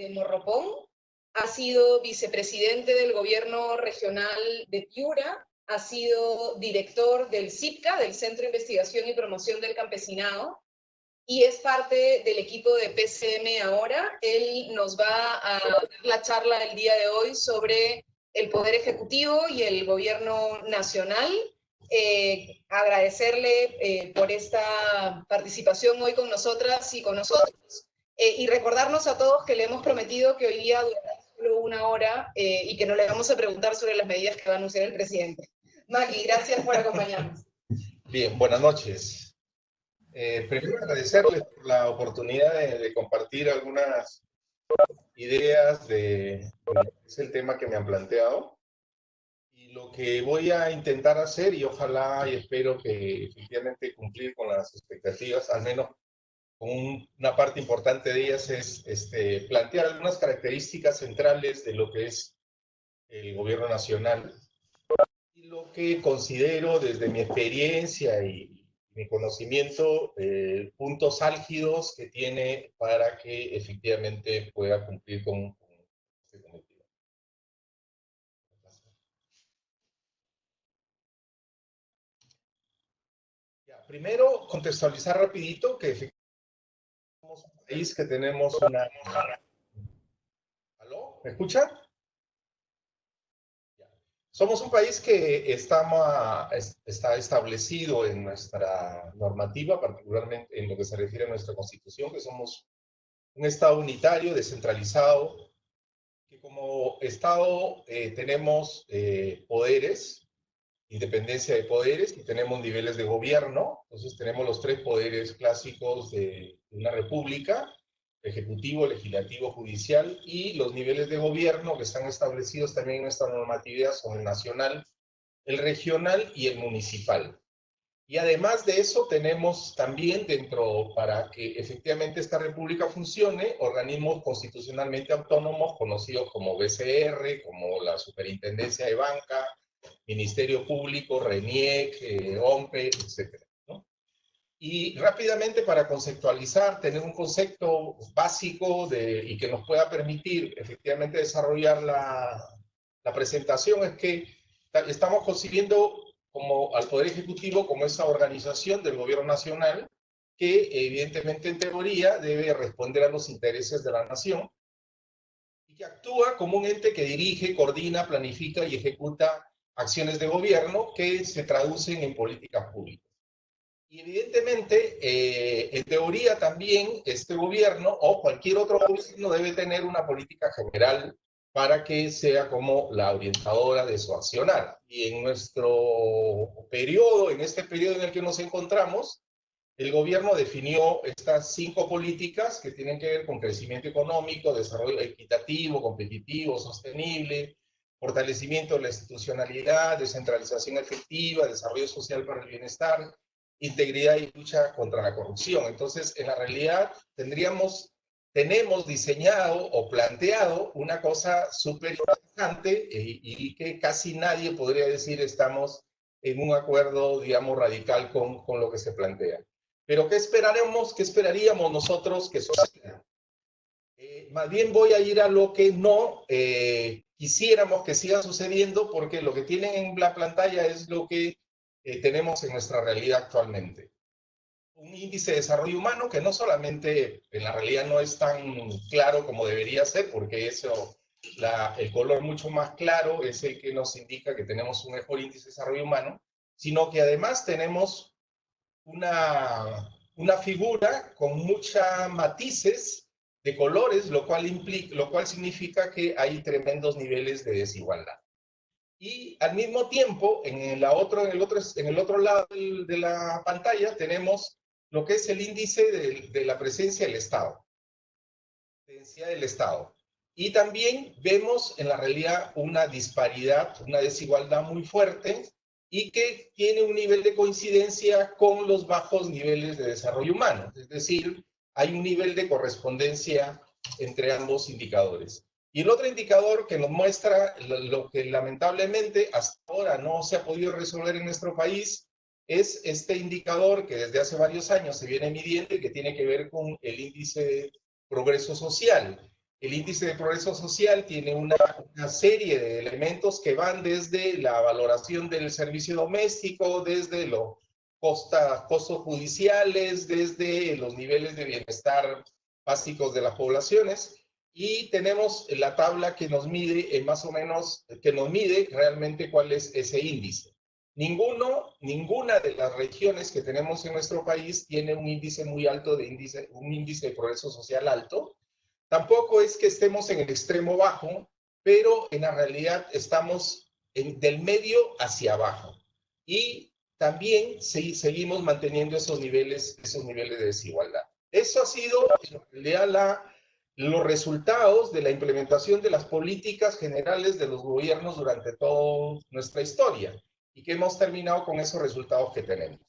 de Morropón, ha sido vicepresidente del gobierno regional de Piura, ha sido director del CIPCA, del Centro de Investigación y Promoción del Campesinado, y es parte del equipo de PCM ahora. Él nos va a dar la charla el día de hoy sobre el Poder Ejecutivo y el Gobierno Nacional. Agradecerle por esta participación hoy con nosotras y con nosotros, y recordarnos a todos que le hemos prometido que hoy día durará solo una hora y que no le vamos a preguntar sobre las medidas que va a anunciar el presidente. Maggie, gracias por acompañarnos. Bien, buenas noches. Primero agradecerles por la oportunidad de compartir algunas ideas de es el tema que me han planteado. Y lo que voy a intentar hacer, y ojalá y espero que efectivamente cumplir con las expectativas, al menos con una parte importante de ellas, es plantear algunas características centrales de lo que es el gobierno nacional y lo que considero desde mi experiencia y mi conocimiento, puntos álgidos que tiene para que efectivamente pueda cumplir con este cometido. Ya, primero, contextualizar rapidito que efectivamente somos un país que tenemos una... ¿Aló? ¿Me escuchan? Somos un país que está establecido en nuestra normativa, particularmente en lo que se refiere a nuestra Constitución, que somos un Estado unitario, descentralizado, que como Estado tenemos poderes, independencia de poderes, y tenemos niveles de gobierno. Entonces tenemos los tres poderes clásicos de una república: ejecutivo, legislativo, judicial, y los niveles de gobierno que están establecidos también en nuestra normatividad son el nacional, el regional y el municipal. Y además de eso tenemos también dentro, para que efectivamente esta república funcione, organismos constitucionalmente autónomos conocidos como BCR, como la Superintendencia de Banca, Ministerio Público, RENIEC, OMPE, etc. Y rápidamente, para conceptualizar, tener un concepto básico y que nos pueda permitir efectivamente desarrollar la presentación, es que estamos concibiendo como al Poder Ejecutivo como esa organización del gobierno nacional que evidentemente en teoría debe responder a los intereses de la nación y que actúa como un ente que dirige, coordina, planifica y ejecuta acciones de gobierno que se traducen en políticas públicas. Y evidentemente, en teoría también, este gobierno o cualquier otro gobierno debe tener una política general para que sea como la orientadora de su accionar. Y en nuestro periodo, en este periodo en el que nos encontramos, el gobierno definió estas 5 políticas que tienen que ver con crecimiento económico, desarrollo equitativo, competitivo, sostenible, fortalecimiento de la institucionalidad, descentralización efectiva, desarrollo social para el bienestar, integridad y lucha contra la corrupción. Entonces, en la realidad, tenemos diseñado o planteado una cosa súper interesante y que casi nadie podría decir estamos en un acuerdo, digamos, radical con lo que se plantea. Pero ¿qué esperaríamos nosotros que suceda? Más bien voy a ir a lo que no quisiéramos que siga sucediendo, porque lo que tienen en la pantalla es lo que tenemos en nuestra realidad actualmente. Un índice de desarrollo humano que no solamente en la realidad no es tan claro como debería ser, porque eso, el color mucho más claro es el que nos indica que tenemos un mejor índice de desarrollo humano, sino que además tenemos una figura con muchos matices de colores, lo cual significa que hay tremendos niveles de desigualdad. Y al mismo tiempo, en el otro lado de la pantalla, tenemos lo que es el índice de la presencia del Estado. Y también vemos en la realidad una disparidad, una desigualdad muy fuerte y que tiene un nivel de coincidencia con los bajos niveles de desarrollo humano. Es decir, hay un nivel de correspondencia entre ambos indicadores. Y el otro indicador que nos muestra lo que lamentablemente hasta ahora no se ha podido resolver en nuestro país es este indicador que desde hace varios años se viene midiendo y que tiene que ver con el índice de progreso social, El índice de progreso social tiene una serie de elementos que van desde la valoración del servicio doméstico, desde los costos judiciales, desde los niveles de bienestar básicos de las poblaciones, y tenemos la tabla que nos mide más o menos, que nos mide realmente cuál es ese índice. Ninguna de las regiones que tenemos en nuestro país tiene un índice muy alto un índice de progreso social alto. Tampoco es que estemos en el extremo bajo, pero en la realidad estamos del medio hacia abajo. Y también seguimos manteniendo esos niveles de desigualdad. Eso ha sido, en realidad, los resultados de la implementación de las políticas generales de los gobiernos durante toda nuestra historia, y que hemos terminado con esos resultados que tenemos.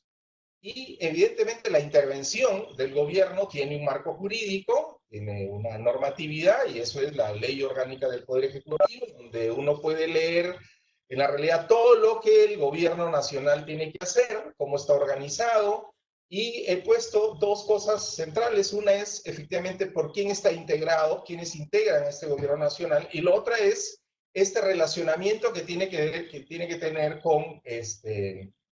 Y evidentemente la intervención del gobierno tiene un marco jurídico, tiene una normatividad, y eso es la Ley Orgánica del Poder Ejecutivo, donde uno puede leer en la realidad todo lo que el gobierno nacional tiene que hacer, cómo está organizado, y he puesto dos cosas centrales. Una es efectivamente por quién está integrado, quiénes integran este gobierno nacional, y la otra es este relacionamiento que tiene que tener con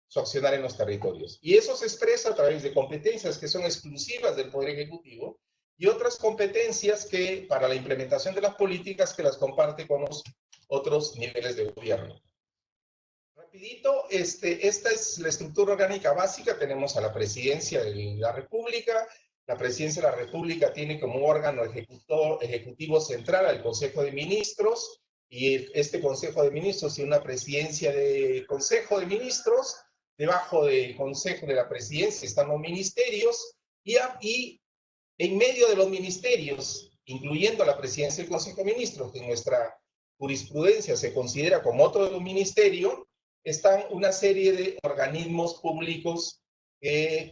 su accionar en los territorios. Y eso se expresa a través de competencias que son exclusivas del Poder Ejecutivo y otras competencias que para la implementación de las políticas que las comparte con los otros niveles de gobierno. Rapidito, esta es la estructura orgánica básica. Tenemos a la Presidencia de la República. La Presidencia de la República tiene como órgano ejecutivo central al Consejo de Ministros, y este Consejo de Ministros tiene una presidencia de Consejo de Ministros. Debajo del Consejo de la Presidencia están los ministerios, y en medio de los ministerios, incluyendo la Presidencia del Consejo de Ministros, que en nuestra jurisprudencia se considera como otro de los ministerios, están una serie de organismos públicos que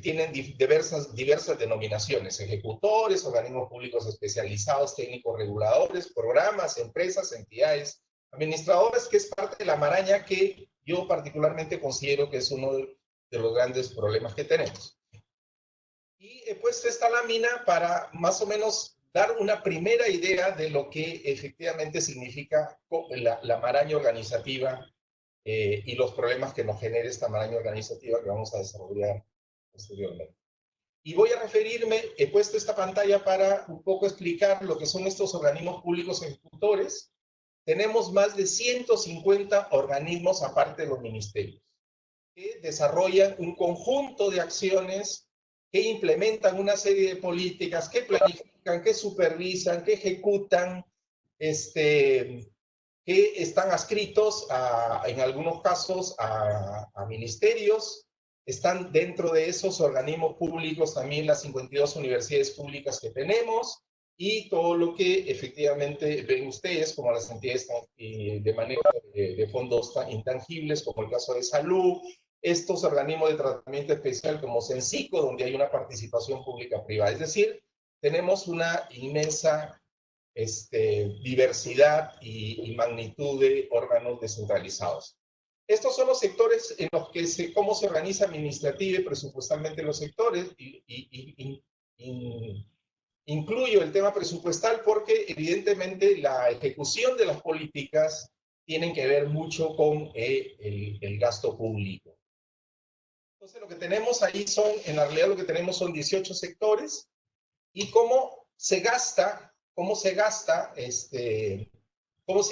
tienen diversas denominaciones: ejecutores, organismos públicos especializados, técnicos reguladores, programas, empresas, entidades administradoras, que es parte de la maraña que yo particularmente considero que es uno de los grandes problemas que tenemos. Y he puesto esta lámina para más o menos dar una primera idea de lo que efectivamente significa la maraña organizativa y los problemas que nos genera esta maraña organizativa que vamos a desarrollar posteriormente. Y voy a referirme, he puesto esta pantalla para un poco explicar lo que son estos organismos públicos ejecutores. Tenemos más de 150 organismos, aparte de los ministerios, que desarrollan un conjunto de acciones, que implementan una serie de políticas, que planifican, que supervisan, que ejecutan, que están adscritos en algunos casos a ministerios. Están dentro de esos organismos públicos también las 52 universidades públicas que tenemos, y todo lo que efectivamente ven ustedes como las entidades de manejo de fondos intangibles, como el caso de salud, estos organismos de tratamiento especial como CENCICO, donde hay una participación pública-privada. Es decir, tenemos una inmensa diversidad y magnitud de órganos descentralizados. Estos son los sectores en los que cómo se organiza administrativa y presupuestalmente los sectores, incluyo el tema presupuestal porque evidentemente la ejecución de las políticas tienen que ver mucho con el gasto público. Entonces lo que tenemos ahí en la realidad lo que tenemos son 18 sectores, y cómo se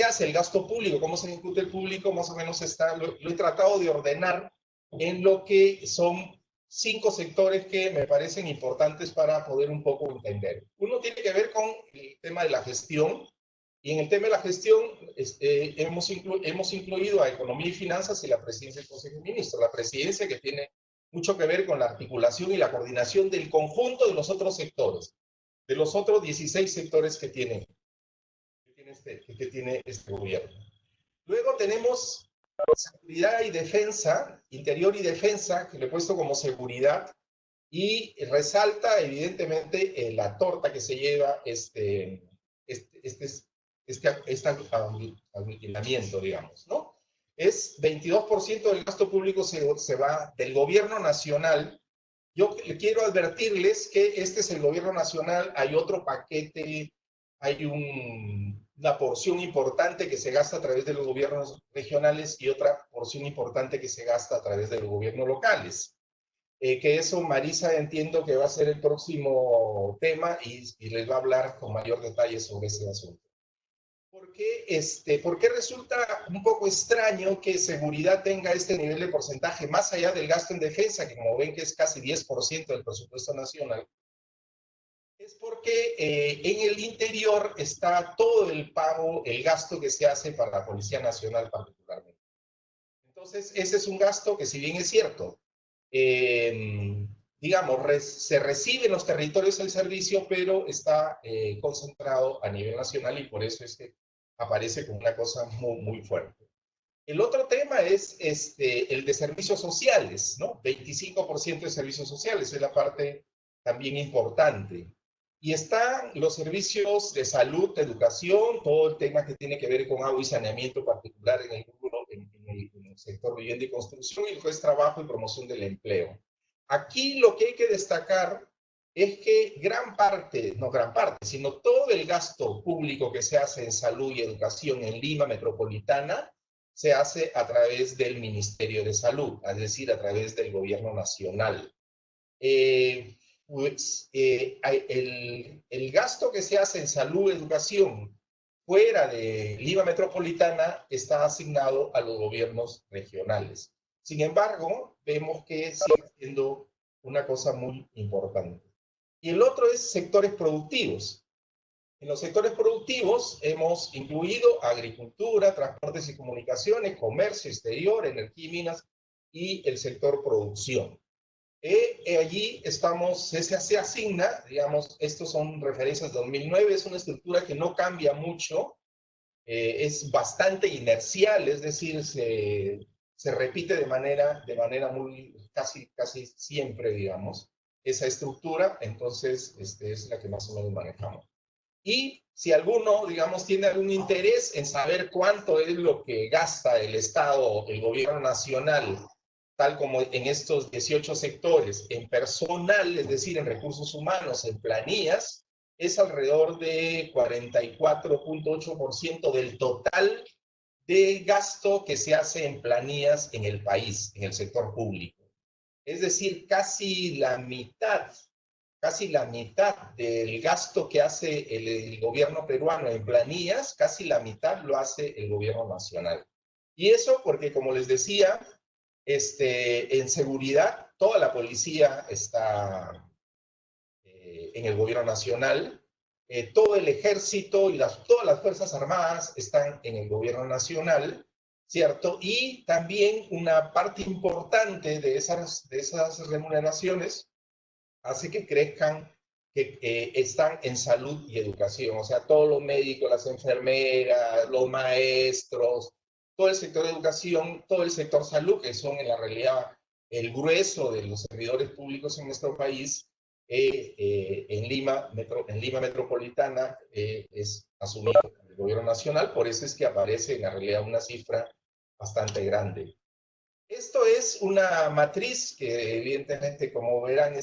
hace el gasto público, cómo se ejecuta el público, más o menos lo he tratado de ordenar en lo que son 5 sectores que me parecen importantes para poder un poco entender. Uno tiene que ver con el tema de la gestión, y en el tema de la gestión hemos incluido a Economía y Finanzas y la Presidencia del Consejo de Ministros. La Presidencia, que tiene mucho que ver con la articulación y la coordinación del conjunto de los otros sectores, de los otros 16 sectores que tiene este gobierno. Luego tenemos seguridad y defensa, interior y defensa, que le he puesto como seguridad, y resalta evidentemente la torta que se lleva este aniquilamiento, digamos, ¿no? Es 22% del gasto público se va del gobierno nacional. Yo quiero advertirles que este es el gobierno nacional. Hay otro paquete hay una porción importante que se gasta a través de los gobiernos regionales y otra porción importante que se gasta a través de los gobiernos locales. Que eso Marisa entiendo que va a ser el próximo tema y les va a hablar con mayor detalle sobre ese asunto. ¿Por qué resulta un poco extraño que seguridad tenga este nivel de porcentaje más allá del gasto en defensa, que como ven que es casi 10% del presupuesto nacional? Es porque en el interior está todo el pago, el gasto que se hace para la Policía Nacional particularmente. Entonces, ese es un gasto que si bien es cierto, digamos, se recibe en los territorios el servicio, pero está concentrado a nivel nacional y por eso es que aparece como una cosa muy, muy fuerte. El otro tema es el de servicios sociales, ¿no? 25% de servicios sociales es la parte también importante. Y están los servicios de salud, de educación, todo el tema que tiene que ver con agua y saneamiento particular en el sector vivienda y construcción, y después trabajo y promoción del empleo. Aquí lo que hay que destacar es que gran parte, no gran parte, sino todo el gasto público que se hace en salud y educación en Lima metropolitana se hace a través del Ministerio de Salud, es decir, a través del gobierno nacional. El gasto que se hace en salud y educación fuera de Lima metropolitana está asignado a los gobiernos regionales. Sin embargo, vemos que sigue siendo una cosa muy importante. Y el otro es sectores productivos. En los sectores productivos hemos incluido agricultura, transportes y comunicaciones, comercio exterior, energía y minas y el sector producción. Allí estamos, se asigna, digamos, estos son referencias de 2009, es una estructura que no cambia mucho, es bastante inercial, es decir, se repite de manera muy, casi siempre, digamos, esa estructura, entonces es la que más o menos manejamos. Y si alguno, digamos, tiene algún interés en saber cuánto es lo que gasta el Estado, el gobierno nacional, tal como en estos 18 sectores, en personal, es decir, en recursos humanos, en planillas, es alrededor de 44.8% del total de gasto que se hace en planillas en el país, en el sector público. Es decir, casi la mitad del gasto que hace el gobierno peruano en planillas, casi la mitad lo hace el gobierno nacional. Y eso porque, como les decía, en seguridad, toda la policía está en el gobierno nacional, todo el ejército y todas las fuerzas armadas están en el gobierno nacional, ¿cierto? Y también una parte importante de esas remuneraciones hace que crezcan, que están en salud y educación, o sea, todos los médicos, las enfermeras, los maestros, todo el sector de educación, todo el sector salud, que son en la realidad el grueso de los servidores públicos en nuestro país, en Lima metropolitana es asumido por el gobierno nacional, por eso es que aparece en la realidad una cifra bastante grande. Esto es una matriz que evidentemente, como verán,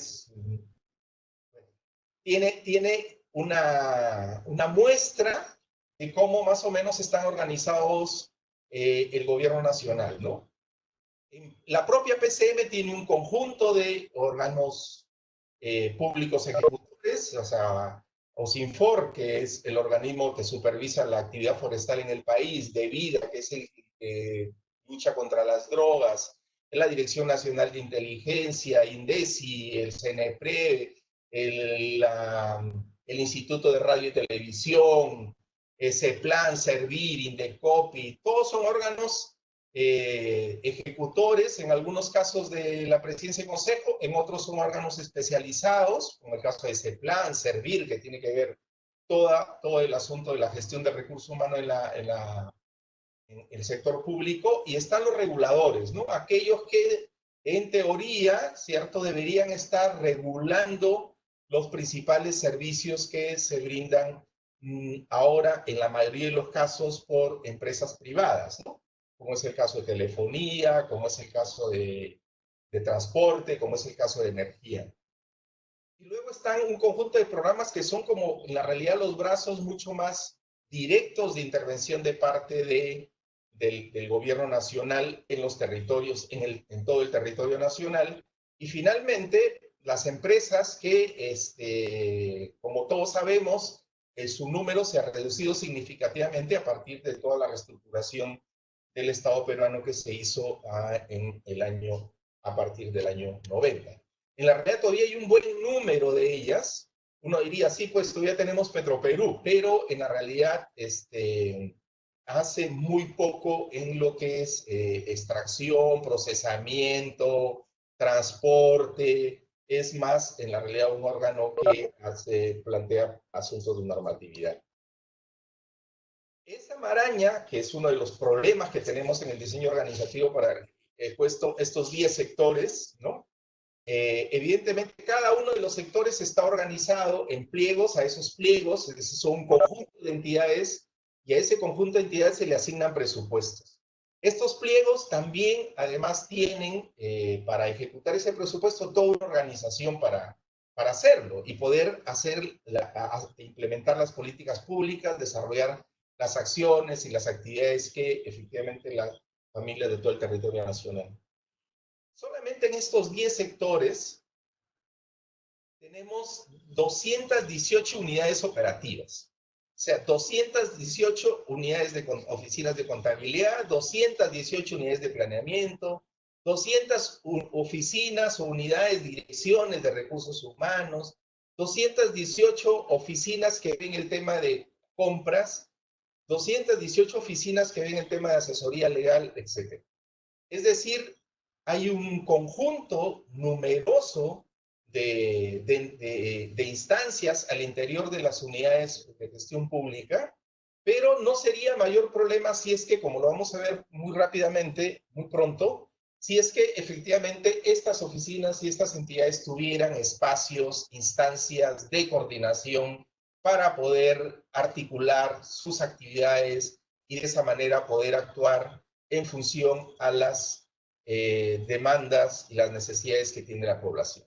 tiene una muestra de cómo más o menos están organizados el gobierno nacional, ¿no? La propia PCM tiene un conjunto de órganos públicos ejecutores, o sea, OSINFOR, que es el organismo que supervisa la actividad forestal en el país, DEVIDA, que es el que lucha contra las drogas, la Dirección Nacional de Inteligencia, INDECI, el CNEPRE, el Instituto de Radio y Televisión, CEPLAN, Servir, INDECOPI, todos son órganos ejecutores, en algunos casos de la presidencia y consejo, en otros son órganos especializados, como el caso de CEPLAN, Servir, que tiene que ver todo el asunto de la gestión del recurso humano en el sector público, y están los reguladores, ¿no? Aquellos que en teoría, ¿cierto?, deberían estar regulando los principales servicios que se brindan ahora, en la mayoría de los casos, por empresas privadas, ¿no? Como es el caso de telefonía, como es el caso de transporte, como es el caso de energía. Y luego están un conjunto de programas que son como, en la realidad, los brazos mucho más directos de intervención de parte del gobierno nacional en los territorios, en todo el territorio nacional. Y finalmente, las empresas que, como todos sabemos, su número se ha reducido significativamente a partir de toda la reestructuración del Estado peruano que se hizo a partir del año 90. En la realidad todavía hay un buen número de ellas. Uno diría, sí, pues todavía tenemos Petroperú, pero en la realidad hace muy poco en lo que es extracción, procesamiento, transporte. Es más, en la realidad, un órgano que plantea asuntos de normatividad. Esa maraña, que es uno de los problemas que tenemos en el diseño organizativo para estos 10 sectores, ¿no? Evidentemente, cada uno de los sectores está organizado en pliegos. A esos pliegos son un conjunto de entidades y a ese conjunto de entidades se le asignan presupuestos. Estos pliegos también, además, tienen para ejecutar ese presupuesto toda una organización para hacerlo y poder implementar las políticas públicas, desarrollar las acciones y las actividades que efectivamente la familia de todo el territorio nacional. Solamente en estos 10 sectores tenemos 218 unidades operativas. O sea, 218 unidades de oficinas de contabilidad, 218 unidades de planeamiento, 200 oficinas o unidades, direcciones de recursos humanos, 218 oficinas que ven el tema de compras, 218 oficinas que ven el tema de asesoría legal, etc. Es decir, hay un conjunto numeroso de instancias al interior de las unidades de gestión pública, pero no sería mayor problema si es que, como lo vamos a ver muy rápidamente, muy pronto, si es que efectivamente estas oficinas y estas entidades tuvieran espacios, instancias de coordinación para poder articular sus actividades y de esa manera poder actuar en función a las demandas y las necesidades que tiene la población.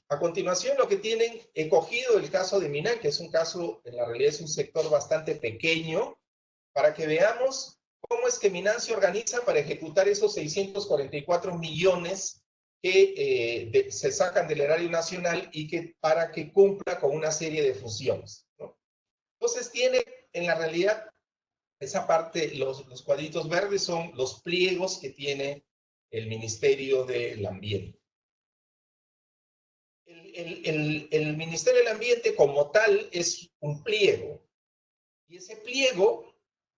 A continuación, lo que tienen, he cogido el caso de Minan, que es un caso, en la realidad es un sector bastante pequeño, para que veamos cómo es que Minan se organiza para ejecutar esos 644 millones que se sacan del erario nacional y para que cumpla con una serie de funciones, ¿no? Entonces tiene, en la realidad, esa parte, los cuadritos verdes son los pliegos que tiene el Ministerio del Ambiente. El Ministerio del Ambiente como tal es un pliego, y ese pliego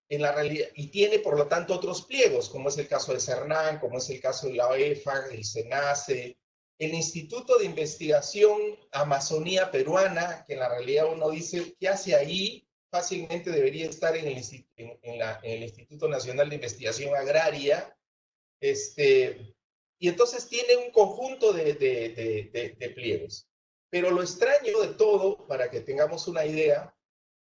en la realidad, y tiene por lo tanto otros pliegos, como es el caso de Cernán, como es el caso de la OEFA, el SENACE, el Instituto de Investigación Amazonía Peruana, que en la realidad uno dice, ¿qué hace ahí? Fácilmente debería estar en el Instituto Nacional de Investigación Agraria, y entonces tiene un conjunto de pliegos. Pero lo extraño de todo, para que tengamos una idea,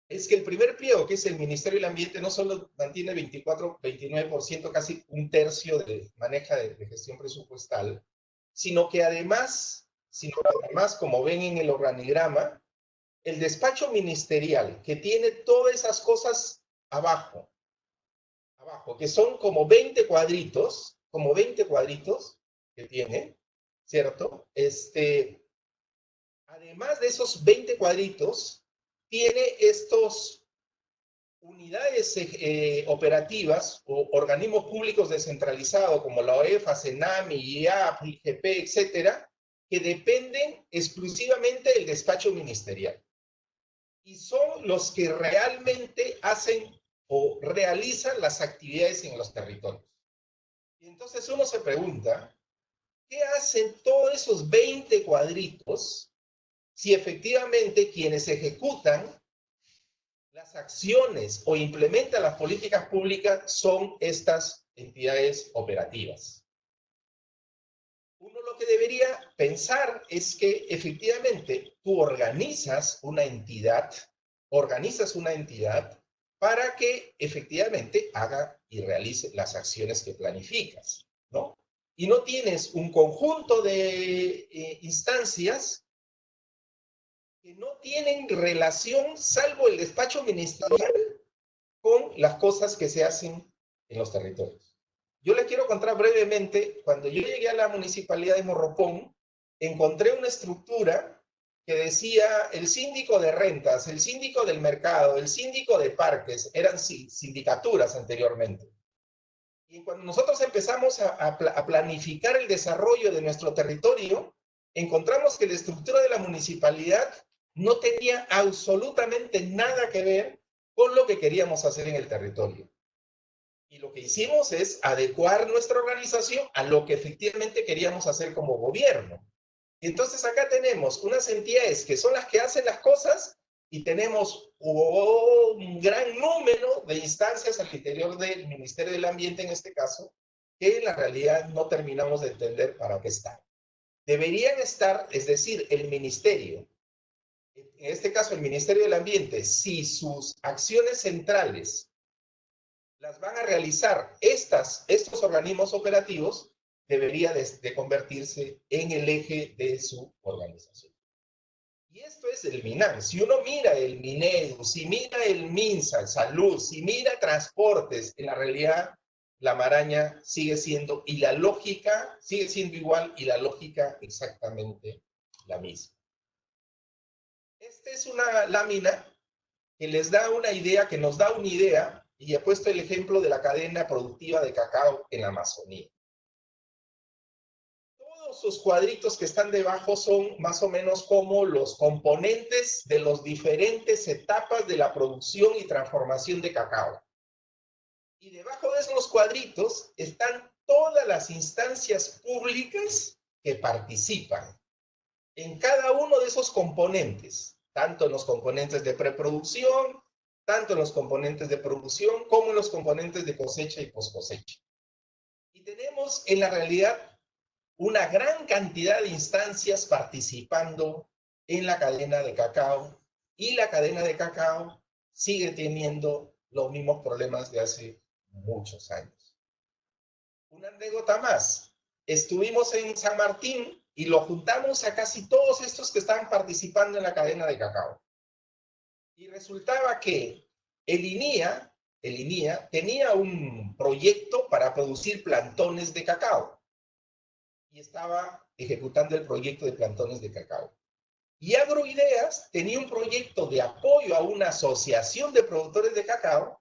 es que el primer pliego, que es el Ministerio del Ambiente, no solo mantiene 29%, casi un tercio de maneja de gestión presupuestal, sino que además, como ven en el organigrama, el despacho ministerial, que tiene todas esas cosas abajo, que son como 20 cuadritos que tiene, ¿cierto? Además de esos 20 cuadritos, tiene estos unidades operativas o organismos públicos descentralizados como la OEFA, CENAMI, IAP, IGP, etcétera, que dependen exclusivamente del despacho ministerial. Y son los que realmente hacen o realizan las actividades en los territorios. Y entonces uno se pregunta, ¿qué hacen todos esos 20 cuadritos si efectivamente quienes ejecutan las acciones o implementan las políticas públicas son estas entidades operativas? Uno lo que debería pensar es que efectivamente tú organizas una entidad para que efectivamente haga y realice las acciones que planificas, ¿no? Y no tienes un conjunto de instancias que no tienen relación, salvo el despacho ministerial, con las cosas que se hacen en los territorios. Yo les quiero contar brevemente, cuando yo llegué a la municipalidad de Morropón, encontré una estructura que decía el síndico de rentas, el síndico del mercado, el síndico de parques, eran sindicaturas anteriormente. Y cuando nosotros empezamos a planificar el desarrollo de nuestro territorio, encontramos que la estructura de la municipalidad no tenía absolutamente nada que ver con lo que queríamos hacer en el territorio. Y lo que hicimos es adecuar nuestra organización a lo que efectivamente queríamos hacer como gobierno. Y entonces acá tenemos unas entidades que son las que hacen las cosas y tenemos un gran número de instancias al interior del Ministerio del Ambiente, en este caso, que en la realidad no terminamos de entender para qué están. Deberían estar, es decir, el ministerio, en este caso el Ministerio del Ambiente, si sus acciones centrales las van a realizar estos organismos operativos, debería de convertirse en el eje de su organización. Y esto es el MINAM. Si uno mira el MINEDU, si mira el MINSA, Salud, si mira transportes, en la realidad la maraña sigue siendo, y la lógica sigue siendo igual, y la lógica exactamente la misma. Esta es una lámina que les da una idea, que nos da una idea, y he puesto el ejemplo de la cadena productiva de cacao en la Amazonía. Todos sus cuadritos que están debajo son más o menos como los componentes de las diferentes etapas de la producción y transformación de cacao. Y debajo de esos cuadritos están todas las instancias públicas que participan en cada uno de esos componentes, tanto en los componentes de preproducción, tanto en los componentes de producción, como en los componentes de cosecha y poscosecha. Y tenemos en la realidad una gran cantidad de instancias participando en la cadena de cacao, y la cadena de cacao sigue teniendo los mismos problemas de hace muchos años. Una anécdota más. Estuvimos en San Martín y lo juntamos a casi todos estos que estaban participando en la cadena de cacao. Y resultaba que el INIA tenía un proyecto para producir plantones de cacao. Y estaba ejecutando el proyecto de plantones de cacao. Y Agroideas tenía un proyecto de apoyo a una asociación de productores de cacao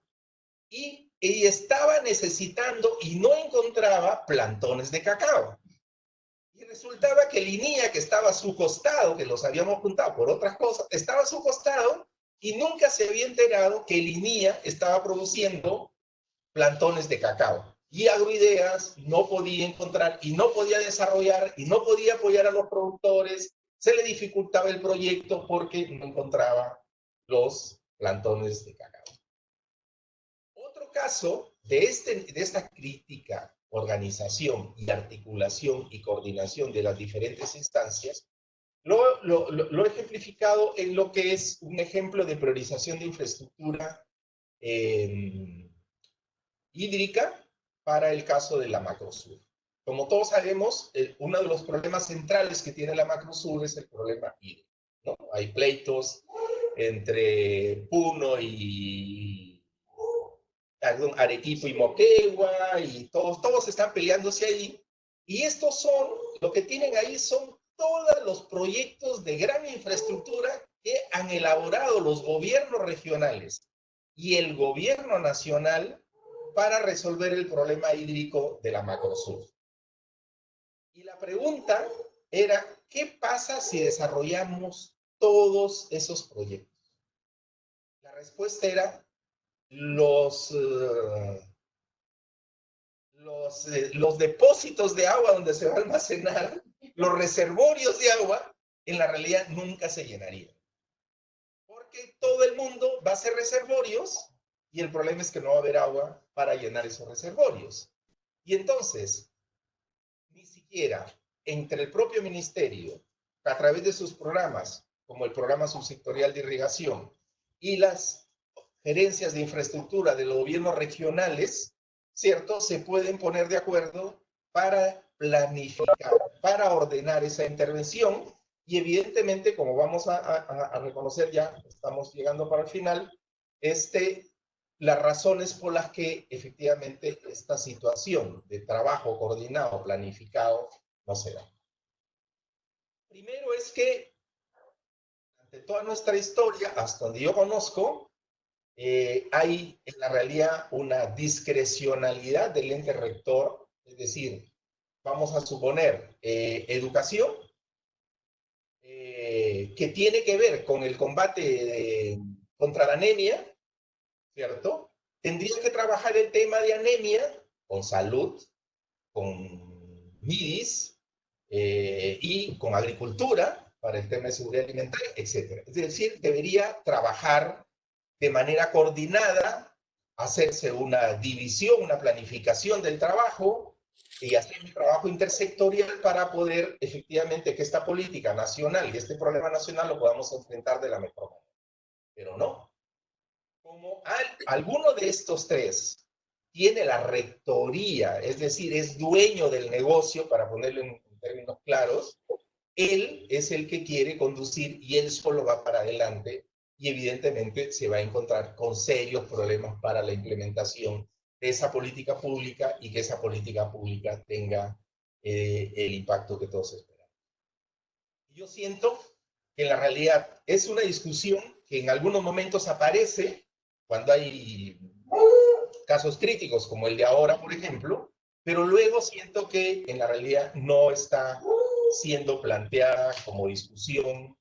y estaba necesitando y no encontraba plantones de cacao. Y resultaba que el INIA, que estaba a su costado, que los habíamos juntado por otras cosas, estaba a su costado y nunca se había enterado que el INIA estaba produciendo plantones de cacao. Y Agroideas no podía encontrar y no podía desarrollar y no podía apoyar a los productores. Se le dificultaba el proyecto porque no encontraba los plantones de cacao. Otro caso de esta crítica, organización y articulación y coordinación de las diferentes instancias, lo he ejemplificado en lo que es un ejemplo de priorización de infraestructura hídrica para el caso de la Macrosur. Como todos sabemos, uno de los problemas centrales que tiene la Macrosur es el problema hídrico, ¿no? Hay pleitos entre Puno y Arequipa y Moquegua, y todos están peleándose ahí. Y estos son, lo que tienen ahí son todos los proyectos de gran infraestructura que han elaborado los gobiernos regionales y el gobierno nacional para resolver el problema hídrico de la Macrosur. Y la pregunta era, ¿qué pasa si desarrollamos todos esos proyectos? La respuesta era, los depósitos de agua donde se va a almacenar, los reservorios de agua, en la realidad nunca se llenarían. Porque todo el mundo va a hacer reservorios y el problema es que no va a haber agua para llenar esos reservorios. Y entonces, ni siquiera entre el propio ministerio, a través de sus programas, como el programa subsectorial de irrigación y las gerencias de infraestructura de los gobiernos regionales, ¿cierto?, se pueden poner de acuerdo para planificar, para ordenar esa intervención Y evidentemente, como vamos a reconocer ya, estamos llegando para el final, las razones por las que efectivamente esta situación de trabajo coordinado, planificado, no se da. Primero es que, ante toda nuestra historia, hasta donde yo conozco, hay en la realidad una discrecionalidad del ente rector, es decir, vamos a suponer educación, que tiene que ver con el combate contra la anemia, ¿cierto? Tendría que trabajar el tema de anemia con salud, con MIDIS y con agricultura para el tema de seguridad alimentaria, etc. Es decir, debería trabajar de manera coordinada, hacerse una división, una planificación del trabajo y hacer un trabajo intersectorial para poder efectivamente que esta política nacional y este problema nacional lo podamos enfrentar de la mejor manera. Pero no. Como alguno de estos tres tiene la rectoría, es decir, es dueño del negocio, para ponerlo en términos claros, él es el que quiere conducir y él solo va para adelante y evidentemente se va a encontrar con serios problemas para la implementación de esa política pública y que esa política pública tenga el impacto que todos esperamos. Yo siento que en la realidad es una discusión que en algunos momentos aparece cuando hay casos críticos como el de ahora, por ejemplo, pero luego siento que en la realidad no está siendo planteada como discusión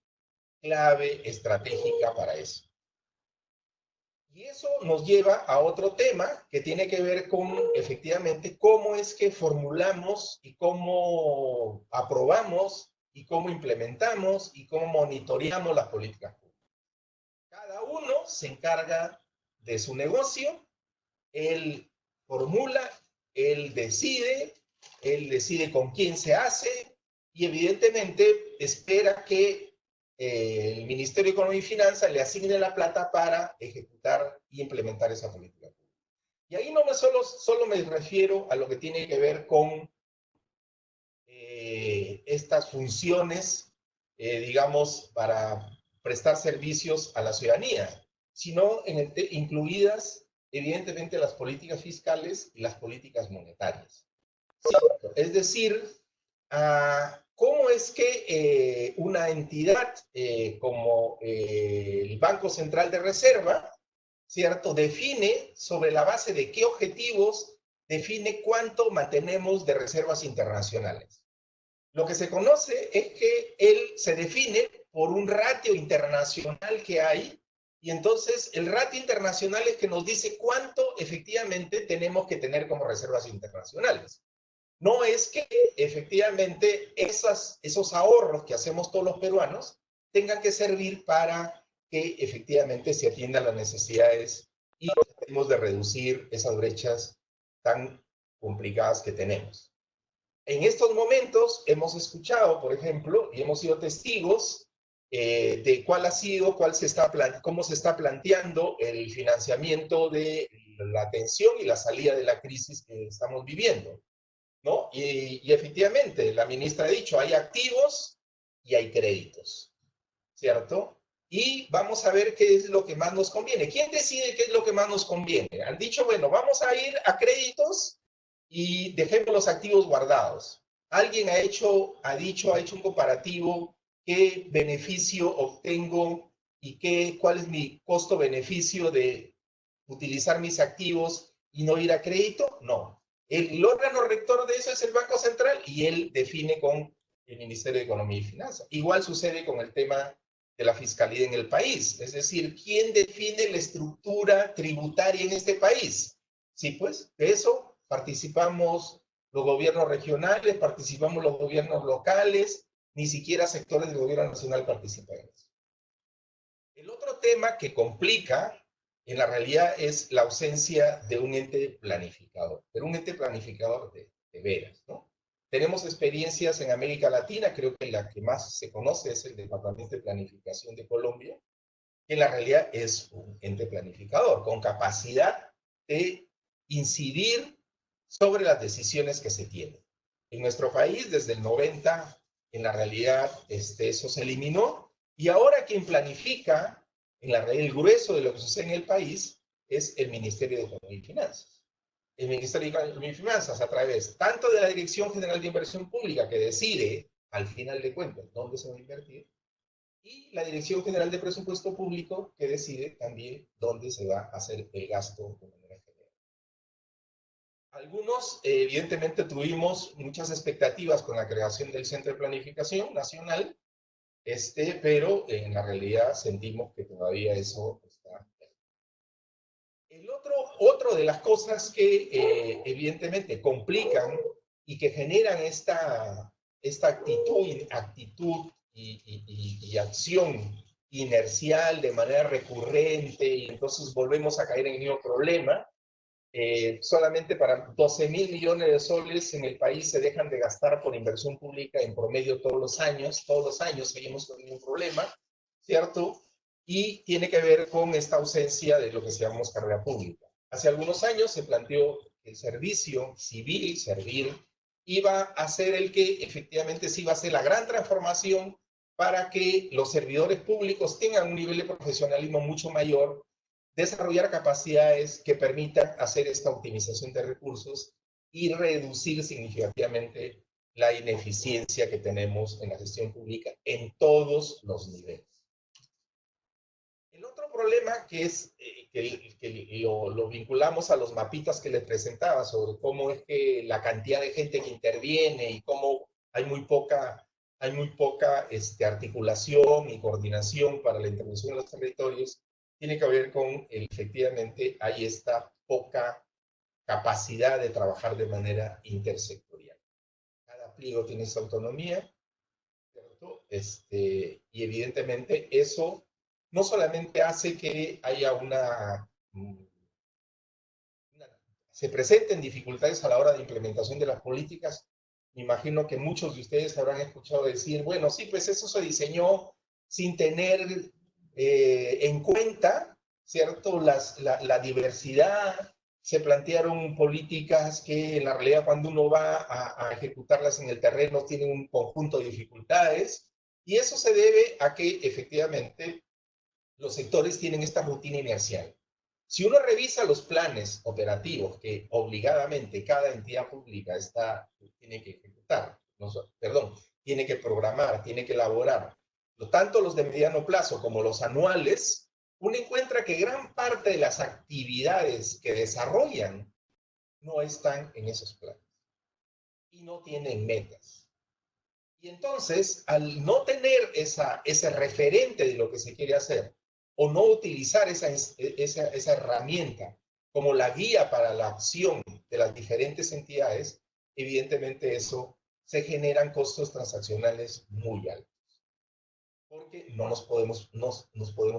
clave, estratégica para eso. Y eso nos lleva a otro tema que tiene que ver con, efectivamente, cómo es que formulamos y cómo aprobamos y cómo implementamos y cómo monitoreamos las políticas públicas. Cada uno se encarga de su negocio, él formula, él decide con quién se hace y evidentemente espera que el Ministerio de Economía y Finanzas le asigne la plata para ejecutar y implementar esa política pública. Y ahí no me solo me refiero a lo que tiene que ver con estas funciones, digamos, para prestar servicios a la ciudadanía, sino incluidas, evidentemente, las políticas fiscales y las políticas monetarias. ¿Sí? Es decir, ¿cómo es que una entidad como el Banco Central de Reserva, ¿cierto?, define sobre la base de qué objetivos, define cuánto mantenemos de reservas internacionales? Lo que se conoce es que él se define por un ratio internacional que hay, y entonces el ratio internacional es que nos dice cuánto efectivamente tenemos que tener como reservas internacionales. No es que efectivamente esos ahorros que hacemos todos los peruanos tengan que servir para que efectivamente se atiendan las necesidades y tratemos de reducir esas brechas tan complicadas que tenemos. En estos momentos hemos escuchado, por ejemplo, y hemos sido testigos de cómo se está planteando el financiamiento de la atención y la salida de la crisis que estamos viviendo, ¿no? Y efectivamente, la ministra ha dicho, hay activos y hay créditos, ¿cierto? Y vamos a ver qué es lo que más nos conviene. ¿Quién decide qué es lo que más nos conviene? Han dicho, bueno, vamos a ir a créditos y dejemos los activos guardados. Alguien ha hecho un comparativo, qué beneficio obtengo y cuál es mi costo-beneficio de utilizar mis activos y no ir a crédito. No. El órgano rector de eso es el Banco Central y él define con el Ministerio de Economía y Finanzas. Igual sucede con el tema de la fiscalidad en el país. Es decir, ¿quién define la estructura tributaria en este país? Sí, pues, de eso participamos los gobiernos regionales, participamos los gobiernos locales, ni siquiera sectores del gobierno nacional participan en eso. El otro tema que complica en la realidad es la ausencia de un ente planificador, pero un ente planificador de veras, ¿no? Tenemos experiencias en América Latina, creo que la que más se conoce es el Departamento de Planificación de Colombia, que en la realidad es un ente planificador, con capacidad de incidir sobre las decisiones que se tienen. En nuestro país, desde el 90 en la realidad eso se eliminó, y ahora quien planifica, en la realidad, el grueso de lo que sucede en el país es el Ministerio de Economía y Finanzas. El Ministerio de Economía y Finanzas, a través tanto de la Dirección General de Inversión Pública, que decide, al final de cuentas, dónde se va a invertir, y la Dirección General de Presupuesto Público, que decide también dónde se va a hacer el gasto de manera general. Algunos, evidentemente, tuvimos muchas expectativas con la creación del Centro de Planificación Nacional, pero en la realidad sentimos que todavía eso está. Otro de las cosas que evidentemente complican y que generan esta actitud y acción inercial de manera recurrente, y entonces volvemos a caer en el mismo problema. Solamente para 12.000 millones de soles en el país se dejan de gastar por inversión pública en promedio todos los años seguimos con un problema, ¿cierto? Y tiene que ver con esta ausencia de lo que se llama carrera pública. Hace algunos años se planteó que el servicio civil, servir, iba a ser el que efectivamente sí iba a ser la gran transformación para que los servidores públicos tengan un nivel de profesionalismo mucho mayor, desarrollar capacidades que permitan hacer esta optimización de recursos y reducir significativamente la ineficiencia que tenemos en la gestión pública en todos los niveles. El otro problema que es que lo vinculamos a los mapitas que les presentaba sobre cómo es que la cantidad de gente que interviene y cómo hay muy poca articulación y coordinación para la intervención en los territorios, tiene que ver con, efectivamente, hay esta poca capacidad de trabajar de manera intersectorial. Cada pliego tiene su autonomía, ¿cierto? Y evidentemente eso no solamente hace que haya se presenten dificultades a la hora de implementación de las políticas. Me imagino que muchos de ustedes habrán escuchado decir, bueno, sí, pues eso se diseñó sin tener en cuenta, ¿cierto?, la diversidad. Se plantearon políticas que en la realidad cuando uno va a ejecutarlas en el terreno tienen un conjunto de dificultades, y eso se debe a que efectivamente los sectores tienen esta rutina inercial. Si uno revisa los planes operativos que obligadamente cada entidad pública tiene que ejecutar, tiene que programar, tiene que elaborar, tanto los de mediano plazo como los anuales, uno encuentra que gran parte de las actividades que desarrollan no están en esos planes y no tienen metas. Y entonces, al no tener ese referente de lo que se quiere hacer, o no utilizar esa herramienta como la guía para la acción de las diferentes entidades, evidentemente eso se generan costos transaccionales muy altos. Porque no nos podemos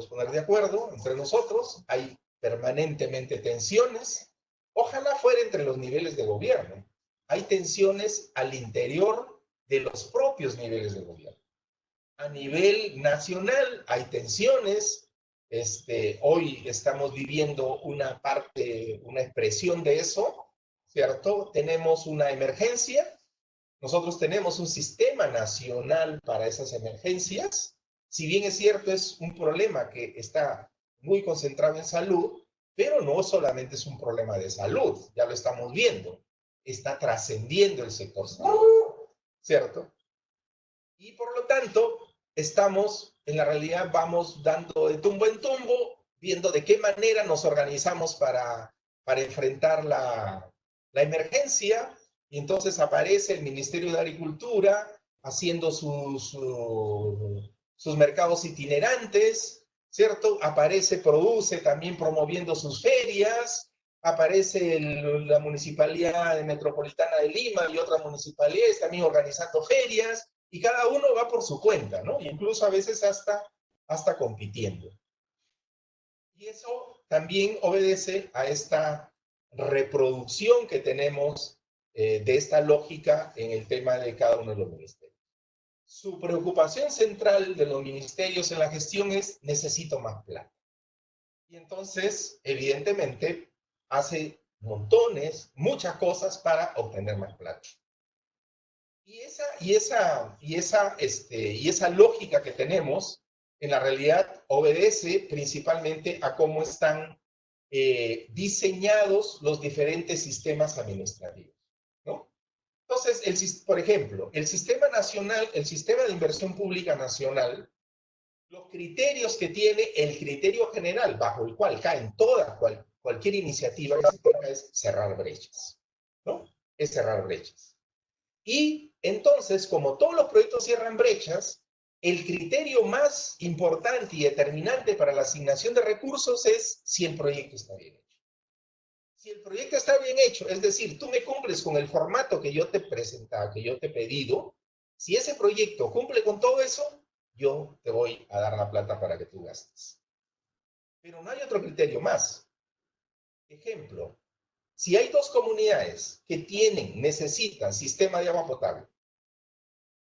poner de acuerdo entre nosotros, hay permanentemente tensiones, ojalá fuera entre los niveles de gobierno, hay tensiones al interior de los propios niveles de gobierno. A nivel nacional hay tensiones. Hoy estamos viviendo una expresión de eso, ¿cierto? Tenemos una emergencia, nosotros tenemos un sistema nacional para esas emergencias. Si bien es cierto, es un problema que está muy concentrado en salud, pero no solamente es un problema de salud, ya lo estamos viendo, está trascendiendo el sector salud, ¿cierto? Y por lo tanto, en la realidad, vamos dando de tumbo en tumbo, viendo de qué manera nos organizamos para enfrentar la emergencia, y entonces aparece el Ministerio de Agricultura haciendo sus mercados itinerantes, ¿cierto? Produce también promoviendo sus ferias, aparece la Municipalidad Metropolitana de Lima y otras municipalidades también organizando ferias, y cada uno va por su cuenta, ¿no? Incluso a veces hasta compitiendo. Y eso también obedece a esta reproducción que tenemos de esta lógica en el tema de cada uno de los ministerios. Su preocupación central de los ministerios en la gestión es: necesito más plata. Y entonces, evidentemente, hace muchas cosas para obtener más plata. Y esa lógica que tenemos, en la realidad, obedece principalmente a cómo están diseñados los diferentes sistemas administrativos, ¿no? Entonces, por ejemplo, el sistema nacional, el sistema de inversión pública nacional, los criterios que tiene, el criterio general bajo el cual caen cualquier iniciativa que se tenga es cerrar brechas, ¿no? Es cerrar brechas. Y entonces, como todos los proyectos cierran brechas, el criterio más importante y determinante para la asignación de recursos es si el proyecto está bien hecho. Si el proyecto está bien hecho, es decir, tú me cumples con el formato que yo te he presentado, que yo te he pedido, si ese proyecto cumple con todo eso, yo te voy a dar la plata para que tú gastes. Pero no hay otro criterio más. Ejemplo, si hay dos comunidades que necesitan sistema de agua potable,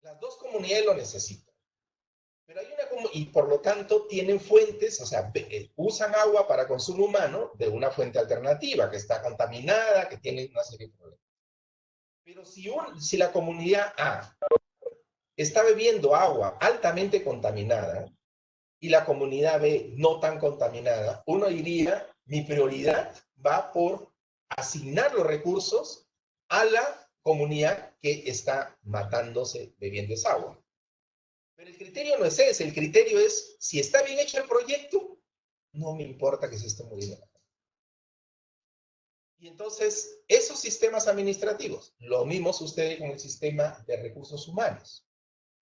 las dos comunidades lo necesitan, pero hay y por lo tanto tienen fuentes, o sea, usan agua para consumo humano de una fuente alternativa que está contaminada, que tiene una serie de problemas. Pero si la comunidad A está bebiendo agua altamente contaminada y la comunidad B no tan contaminada, uno diría, mi prioridad va por asignar los recursos a la comunidad que está matándose bebiendo esa agua. Pero el criterio no es ese, el criterio es, si está bien hecho el proyecto, no me importa que se esté muriendo. Y entonces, esos sistemas administrativos, lo mismo sucede con el sistema de recursos humanos.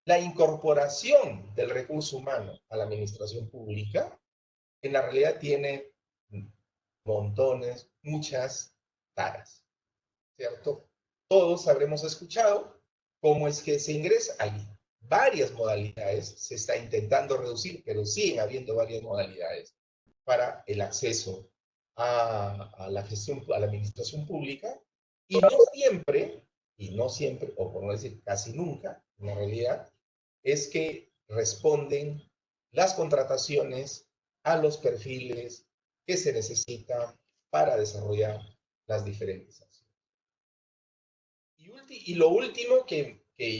La incorporación del recurso humano a la administración pública, en la realidad tiene montones, muchas taras, ¿cierto? Todos habremos escuchado cómo es que se ingresa. Hay varias modalidades, se está intentando reducir, pero siguen habiendo varias modalidades para el acceso a la gestión, a la administración pública, y no siempre, o por no decir casi nunca, en la realidad, es que responden las contrataciones a los perfiles que se necesitan para desarrollar las diferentes acciones. Y lo último que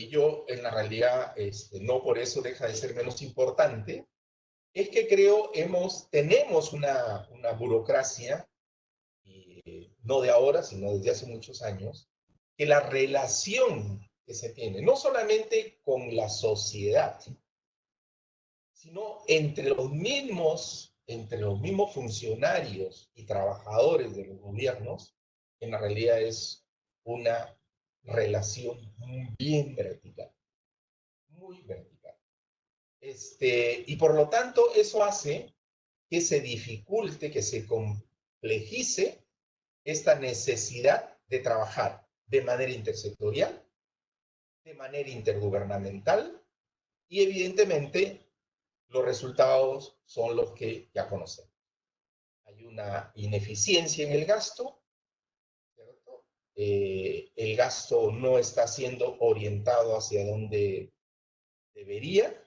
yo en la realidad, no por eso deja de ser menos importante, es que creo tenemos una burocracia, no de ahora, sino desde hace muchos años, que la relación que se tiene, no solamente con la sociedad, sino entre los mismos funcionarios y trabajadores de los gobiernos, en la realidad es una relación bien vertical, muy vertical. Y por lo tanto, eso hace que se dificulte, que se complejice esta necesidad de trabajar de manera intersectorial, de manera intergubernamental, y evidentemente los resultados son los que ya conocemos. Hay una ineficiencia en el gasto, ¿cierto? El gasto no está siendo orientado hacia donde debería,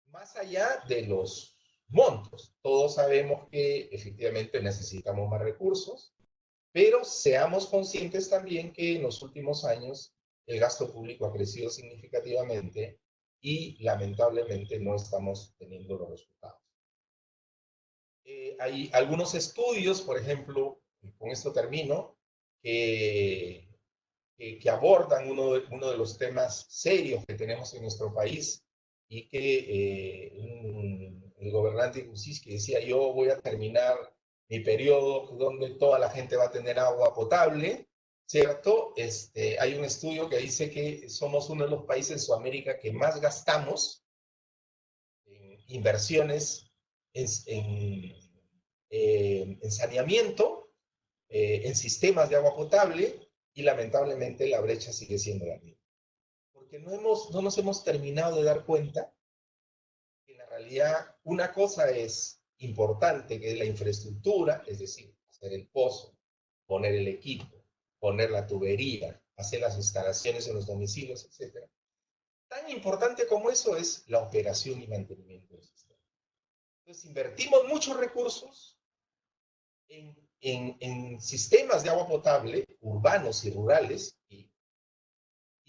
más allá de los montos. Todos sabemos que efectivamente necesitamos más recursos, pero seamos conscientes también que en los últimos años el gasto público ha crecido significativamente y lamentablemente no estamos teniendo los resultados. Hay algunos estudios, por ejemplo, con esto termino, que abordan uno de los temas serios que tenemos en nuestro país, y que el gobernante Kuczynski decía, yo voy a terminar mi periodo donde toda la gente va a tener agua potable, ¿cierto? Hay un estudio que dice que somos uno de los países de Sudamérica que más gastamos en inversiones en saneamiento, en sistemas de agua potable, y lamentablemente la brecha sigue siendo la misma. Porque no nos hemos terminado de dar cuenta que en la realidad una cosa es importante, que es la infraestructura, es decir, hacer el pozo, poner el equipo, poner la tubería, hacer las instalaciones en los domicilios, etc. Tan importante como eso es la operación y mantenimiento del sistema. Entonces, invertimos muchos recursos en sistemas de agua potable, urbanos y rurales, y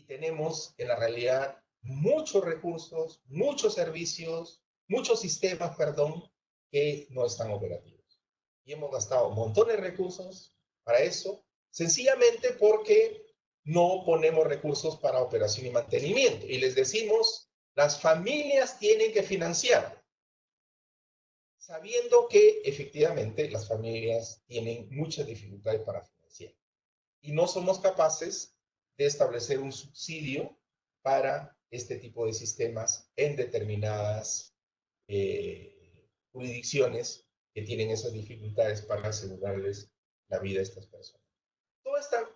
tenemos en la realidad muchos recursos, muchos servicios, muchos sistemas, perdón, que no están operativos. Y hemos gastado montones de recursos para eso, sencillamente porque no ponemos recursos para operación y mantenimiento. Y les decimos, las familias tienen que financiar, sabiendo que efectivamente las familias tienen muchas dificultades para financiar. Y no somos capaces de establecer un subsidio para este tipo de sistemas en determinadas jurisdicciones que tienen esas dificultades para asegurarles la vida a estas personas.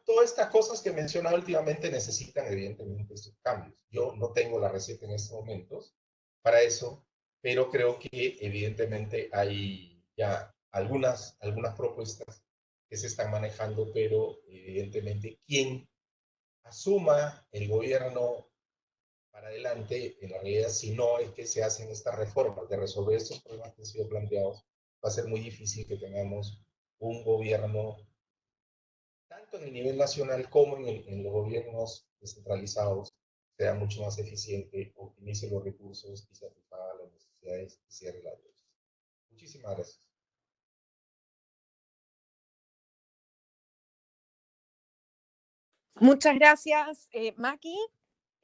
Todas estas cosas que he mencionado últimamente necesitan evidentemente estos cambios. Yo no tengo la receta en estos momentos para eso, pero creo que evidentemente hay ya algunas propuestas que se están manejando, pero evidentemente quien asuma el gobierno para adelante, en la realidad, si no es que se hacen estas reformas de resolver estos problemas que han sido planteados, va a ser muy difícil que tengamos un gobierno, tanto en el nivel nacional como en los gobiernos descentralizados, sea mucho más eficiente, optimice los recursos y satisfaga las necesidades y cierre la deuda. Muchísimas gracias. Muchas gracias, Maki.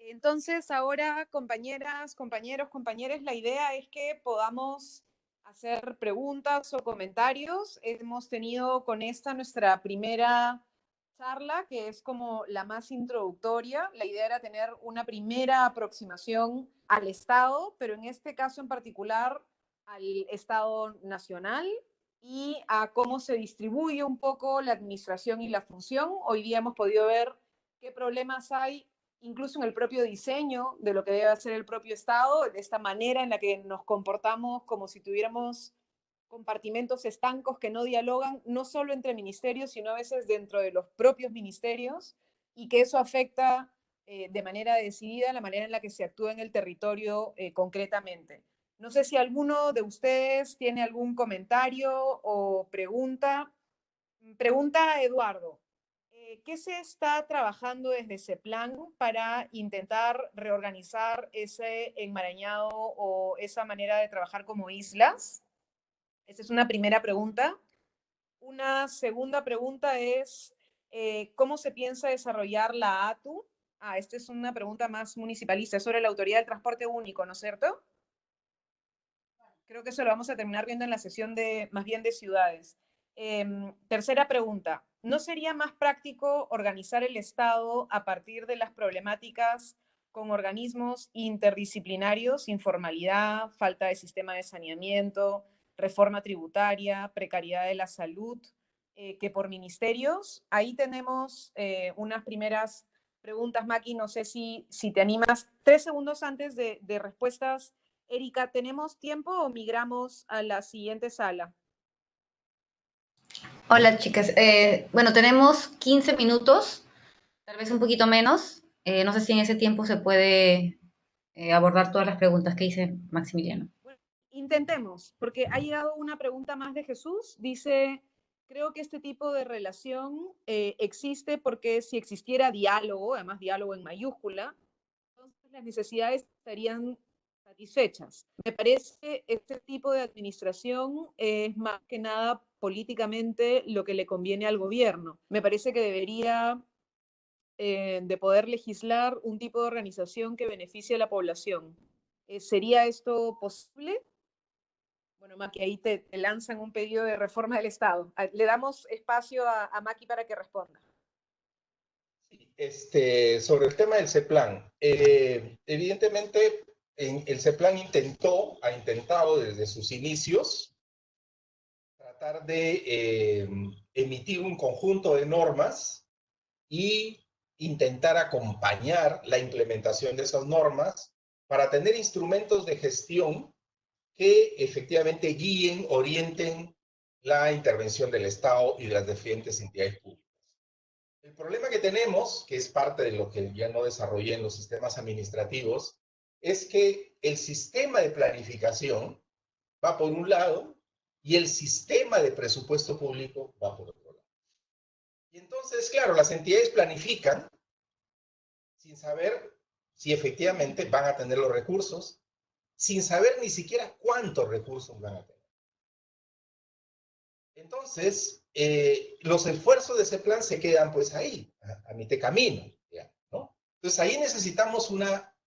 Entonces, ahora, compañeras, compañeros, compañeres, la idea es que podamos hacer preguntas o comentarios. Hemos tenido con esta nuestra primera charla, que es como la más introductoria. La idea era tener una primera aproximación al Estado, pero en este caso en particular al Estado nacional y a cómo se distribuye un poco la administración y la función. Hoy día hemos podido ver qué problemas hay incluso en el propio diseño de lo que debe hacer el propio Estado, de esta manera en la que nos comportamos como si tuviéramos compartimentos estancos que no dialogan, no solo entre ministerios, sino a veces dentro de los propios ministerios, y que eso afecta de manera decidida la manera en la que se actúa en el territorio concretamente. No sé si alguno de ustedes tiene algún comentario o pregunta. Pregunta a Eduardo. ¿Qué se está trabajando desde ese plan para intentar reorganizar ese enmarañado o esa manera de trabajar como islas? Esa es una primera pregunta. Una segunda pregunta es, ¿cómo se piensa desarrollar la ATU? Esta es una pregunta más municipalista, sobre la Autoridad del Transporte Único, ¿no es cierto? Creo que eso lo vamos a terminar viendo en la sesión más bien de ciudades. Tercera pregunta, ¿no sería más práctico organizar el Estado a partir de las problemáticas con organismos interdisciplinarios, informalidad, falta de sistema de saneamiento, reforma tributaria, precariedad de la salud, que por ministerios? Ahí tenemos unas primeras preguntas, Maki, no sé si te animas. 3 segundos antes de respuestas. Erika, ¿tenemos tiempo o migramos a la siguiente sala? Hola, chicas. Bueno, tenemos 15 minutos, tal vez un poquito menos. No sé si en ese tiempo se puede abordar todas las preguntas que hice Maximiliano. Bueno, intentemos, porque ha llegado una pregunta más de Jesús. Dice, creo que este tipo de relación existe porque si existiera diálogo, además diálogo en mayúscula, entonces las necesidades estarían satisfechas. Me parece que este tipo de administración es más que nada políticamente lo que le conviene al gobierno. Me parece que debería de poder legislar un tipo de organización que beneficie a la población. ¿Sería esto posible? Bueno, Maki, ahí te lanzan un pedido de reforma del Estado. Le damos espacio a Maki para que responda. Sobre el tema del CEPLAN, evidentemente el CEPLAN ha intentado desde sus inicios tratar de emitir un conjunto de normas y intentar acompañar la implementación de esas normas para tener instrumentos de gestión que efectivamente guíen, orienten la intervención del Estado y de las diferentes entidades públicas. El problema que tenemos, que es parte de lo que ya no desarrollé en los sistemas administrativos, es que el sistema de planificación va por un lado y el sistema de presupuesto público va por otro lado. Y entonces, claro, las entidades planifican sin saber si efectivamente van a tener los recursos, sin saber ni siquiera cuántos recursos van a tener. Entonces, los esfuerzos de ese plan se quedan pues ahí, a mitad de camino, ya, ¿no? Entonces ahí necesitamos una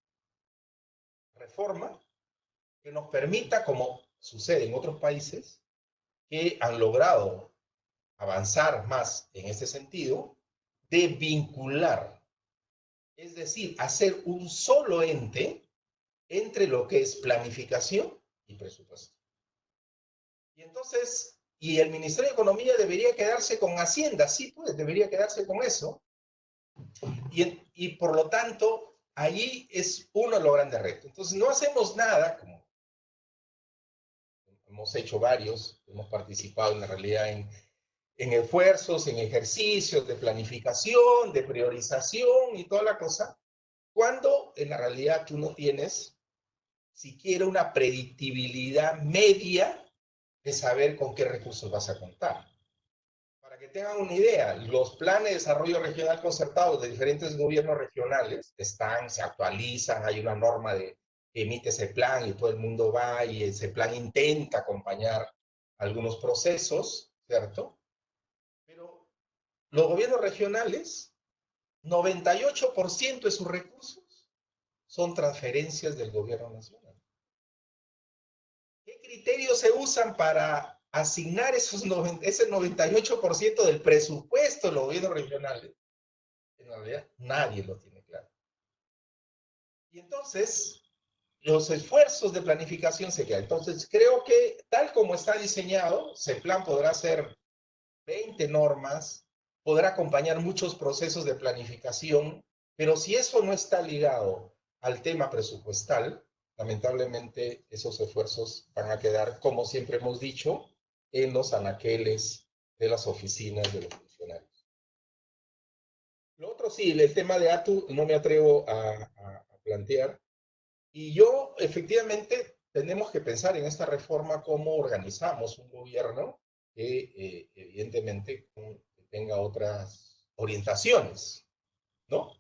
reforma que nos permita, como sucede en otros países, que han logrado avanzar más en este sentido, de vincular, es decir, hacer un solo ente entre lo que es planificación y presupuesto. Y entonces, y el Ministerio de Economía debería quedarse con Hacienda, sí, pues debería quedarse con eso. Y por lo tanto, allí es uno de los grandes retos. Entonces, no hacemos nada, como hemos hecho varios, hemos participado en la realidad en esfuerzos, en ejercicios de planificación, de priorización y toda la cosa, cuando en la realidad tú no tienes siquiera una predictibilidad media de saber con qué recursos vas a contar. Para que tengan una idea, los planes de desarrollo regional concertados de diferentes gobiernos regionales se actualizan, hay una norma que emite ese plan y todo el mundo va y ese plan intenta acompañar algunos procesos, ¿cierto? Pero los gobiernos regionales, 98% de sus recursos son transferencias del gobierno nacional. ¿Qué criterios se usan para asignar ese 98% del presupuesto de los gobiernos regionales? En realidad, nadie lo tiene claro. Y entonces, los esfuerzos de planificación se quedan. Entonces, creo que tal como está diseñado, ese plan podrá ser 20 normas, podrá acompañar muchos procesos de planificación, pero si eso no está ligado al tema presupuestal, lamentablemente esos esfuerzos van a quedar, como siempre hemos dicho, en los anaqueles de las oficinas de los funcionarios. Lo otro sí, el tema de ATU no me atrevo a plantear. Y yo, efectivamente, tenemos que pensar en esta reforma cómo organizamos un gobierno que evidentemente tenga otras orientaciones, ¿no?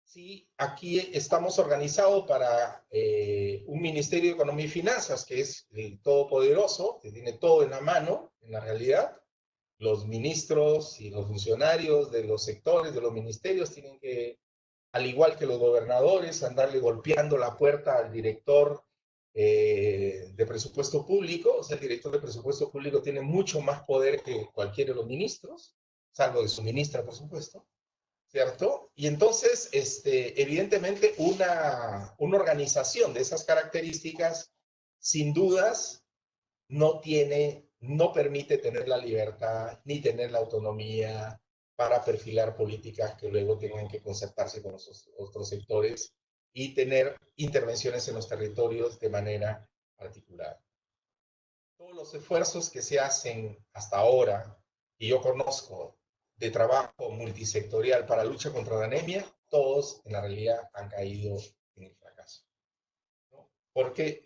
Sí, aquí estamos organizados para un Ministerio de Economía y Finanzas que es todopoderoso, que tiene todo en la mano, en la realidad. Los ministros y los funcionarios de los sectores, de los ministerios, tienen que, al igual que los gobernadores, andarle golpeando la puerta al director de presupuesto público. O sea, el director de presupuesto público tiene mucho más poder que cualquiera de los ministros, salvo de su ministra, por supuesto, ¿cierto? Y entonces, evidentemente, una organización de esas características, sin dudas, no permite tener la libertad ni tener la autonomía para perfilar políticas que luego tengan que concertarse con los otros sectores y tener intervenciones en los territorios de manera particular. Todos los esfuerzos que se hacen hasta ahora, y yo conozco, de trabajo multisectorial para lucha contra la anemia, todos en la realidad han caído en el fracaso, ¿no? Porque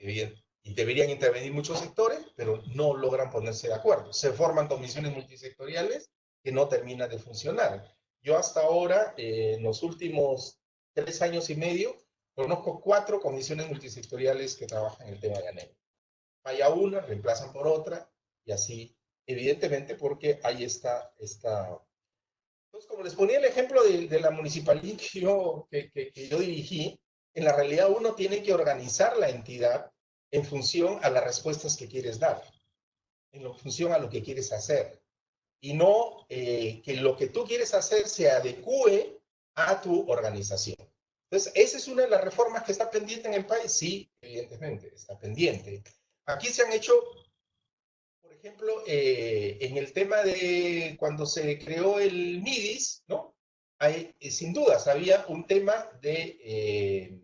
deberían intervenir muchos sectores, pero no logran ponerse de acuerdo. Se forman comisiones multisectoriales que no terminan de funcionar. Yo hasta ahora, en los últimos 3 años y medio, conozco 4 comisiones multisectoriales que trabajan en el tema de anemia. Falla una, reemplazan por otra, y así, evidentemente, porque ahí está. Entonces, como les ponía el ejemplo de la municipalidad que yo dirigí, en la realidad uno tiene que organizar la entidad en función a las respuestas que quieres dar, en función a lo que quieres hacer, y no que lo que tú quieres hacer se adecue a tu organización. Entonces, esa es una de las reformas que está pendiente en el país. Sí, evidentemente, está pendiente. Aquí se han hecho, por ejemplo, en el tema de cuando se creó el MIDIS, ¿no? Sin dudas, había un tema de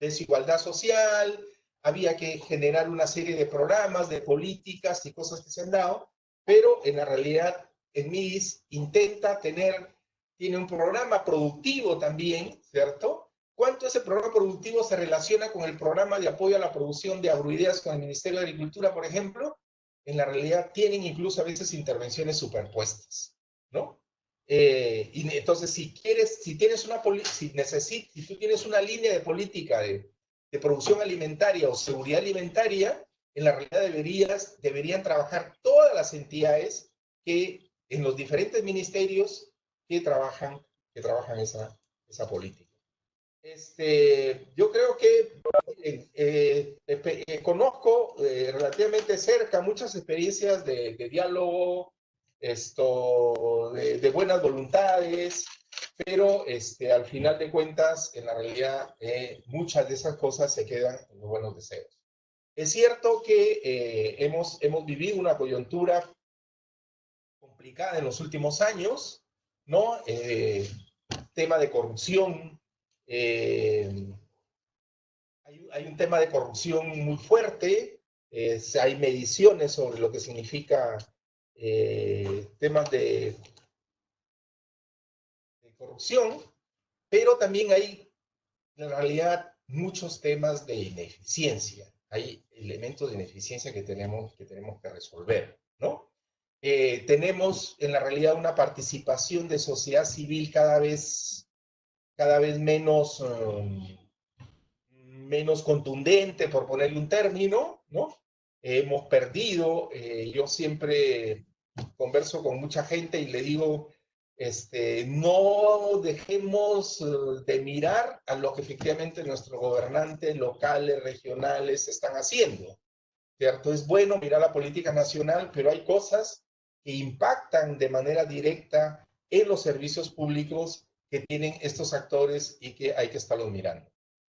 desigualdad social, había que generar una serie de programas, de políticas y cosas que se han dado, pero en la realidad el MIDIS tiene un programa productivo también, ¿cierto? ¿Cuánto ese programa productivo se relaciona con el programa de apoyo a la producción de agroideas con el Ministerio de Agricultura, por ejemplo? En la realidad tienen incluso a veces intervenciones superpuestas, ¿no? Y entonces, si tú tienes una línea de política de producción alimentaria o seguridad alimentaria, en la realidad deberían trabajar todas las entidades que en los diferentes ministerios que trabajan esa política. Yo creo que conozco relativamente cerca muchas experiencias de diálogo, de buenas voluntades, pero al final de cuentas, en la realidad, muchas de esas cosas se quedan en los buenos deseos. Es cierto que hemos vivido una coyuntura complicada en los últimos años, ¿no? Tema de corrupción. Hay un tema de corrupción muy fuerte. Hay mediciones sobre lo que significa temas de corrupción, pero también hay, en realidad, muchos temas de ineficiencia. Hay elementos de ineficiencia que tenemos que resolver, ¿no? Tenemos, en la realidad, una participación de sociedad civil cada vez menos contundente, por ponerle un término, ¿no? Hemos perdido, yo siempre converso con mucha gente y le digo, no dejemos de mirar a lo que efectivamente nuestros gobernantes locales, regionales están haciendo, ¿cierto? Es bueno mirar la política nacional, pero hay cosas que impactan de manera directa en los servicios públicos que tienen estos actores y que hay que estarlos mirando.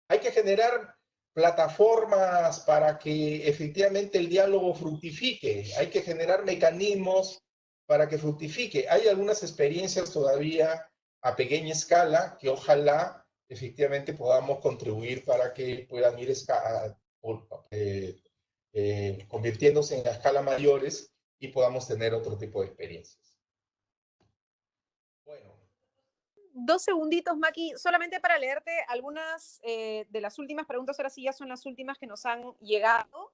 Hay que generar plataformas para que efectivamente el diálogo fructifique, hay que generar mecanismos para que fructifique. Hay algunas experiencias todavía a pequeña escala que ojalá efectivamente podamos contribuir para que puedan ir convirtiéndose en a escala mayores y podamos tener otro tipo de experiencias. Bueno. 2 segunditos, Maki, solamente para leerte algunas de las últimas preguntas, ahora sí ya son las últimas que nos han llegado.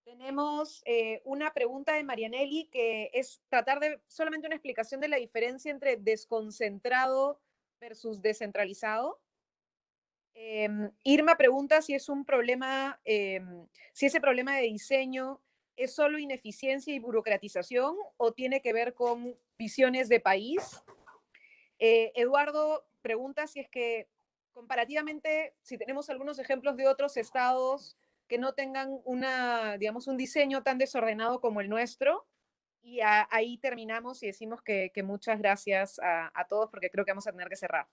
Tenemos una pregunta de Marianelli que es tratar de solamente una explicación de la diferencia entre desconcentrado versus descentralizado. Irma pregunta si es un problema, si ese problema de diseño es solo ineficiencia y burocratización o tiene que ver con visiones de país. Eduardo pregunta si es que comparativamente, si tenemos algunos ejemplos de otros estados que no tengan digamos, un diseño tan desordenado como el nuestro. Y ahí terminamos y decimos que muchas gracias a todos porque creo que vamos a tener que cerrar.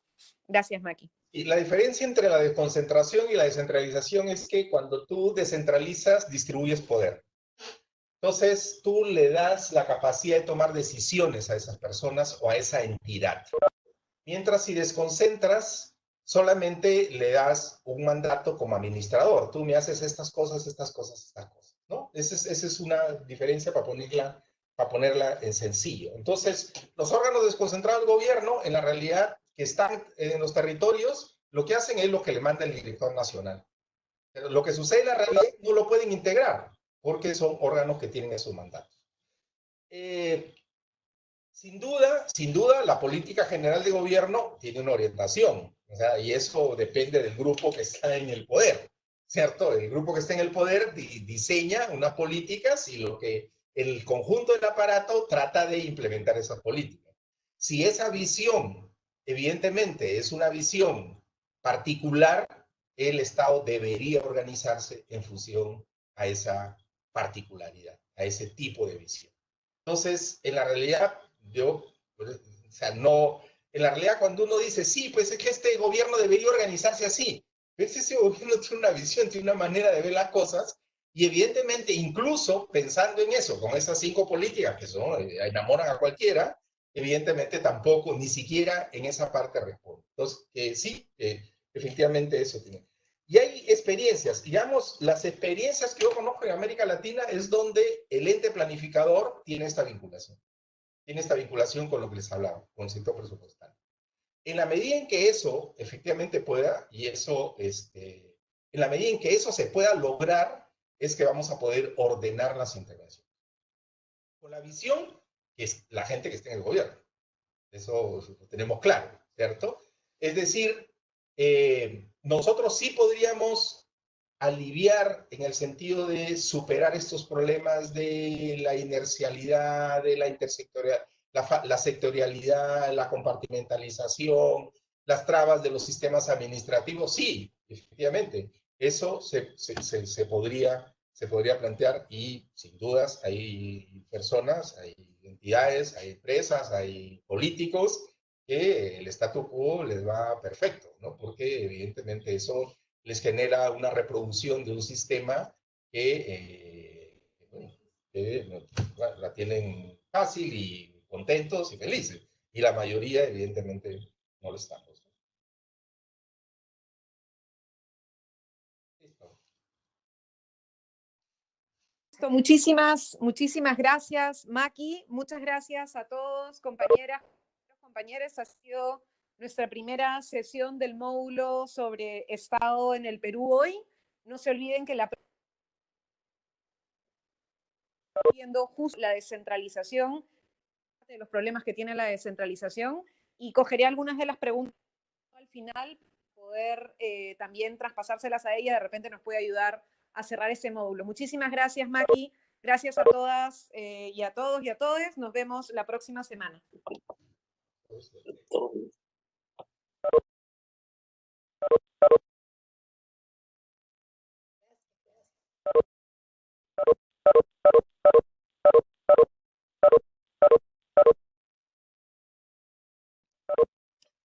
Gracias, Maki. Y la diferencia entre la desconcentración y la descentralización es que cuando tú descentralizas, distribuyes poder. Entonces, tú le das la capacidad de tomar decisiones a esas personas o a esa entidad. Mientras si desconcentras, solamente le das un mandato como administrador. Tú me haces estas cosas, ¿no? Esa es una diferencia para ponerla en sencillo. Entonces, los órganos desconcentrados del gobierno, en la realidad, que están en los territorios, lo que hacen es lo que le manda el director nacional. Pero lo que sucede en la realidad no lo pueden integrar, porque son órganos que tienen esos mandatos. Sin duda, la política general de gobierno tiene una orientación, o sea, y eso depende del grupo que está en el poder, ¿cierto? El grupo que está en el poder diseña unas políticas y el conjunto del aparato trata de implementar esas políticas. Si esa visión, evidentemente, es una visión particular, el Estado debería organizarse en función a esa particularidad, a ese tipo de visión. Entonces, en la realidad, en la realidad cuando uno dice, sí, pues es que este gobierno debería organizarse así, pues ese gobierno tiene una visión, tiene una manera de ver las cosas, y evidentemente, incluso pensando en eso, con esas 5 políticas que enamoran a cualquiera, evidentemente tampoco, ni siquiera en esa parte responde. Entonces, sí, efectivamente eso tiene. Y hay experiencias, digamos, las experiencias que yo conozco en América Latina es donde el ente planificador tiene esta vinculación. Tiene esta vinculación con lo que les hablaba, con el sector presupuestal. En la medida en que eso efectivamente pueda, en la medida en que eso se pueda lograr, es que vamos a poder ordenar las intervenciones. Con la visión que es la gente que está en el gobierno. Eso lo tenemos claro, ¿cierto? Es decir, nosotros sí podríamos aliviar en el sentido de superar estos problemas de la inercialidad, de la intersectorialidad, la sectorialidad, la compartimentalización, las trabas de los sistemas administrativos. Sí, efectivamente, eso se podría plantear y sin dudas hay personas, hay entidades, hay empresas, hay políticos que el statu quo les va perfecto, ¿no? Porque evidentemente eso les genera una reproducción de un sistema bueno, que la tienen fácil y contentos y felices. Y la mayoría, evidentemente, no lo estamos. Listo. Muchísimas gracias, Maki. Muchas gracias a todos, compañeras, compañeros. Ha sido nuestra primera sesión del módulo sobre Estado en el Perú hoy. No se olviden que la viendo justo la descentralización, de los problemas que tiene la descentralización, y cogeré algunas de las preguntas al final, poder también traspasárselas a ella, de repente nos puede ayudar a cerrar ese módulo. Muchísimas gracias, Maki. Gracias a todas y a todos y a todes. Nos vemos la próxima semana.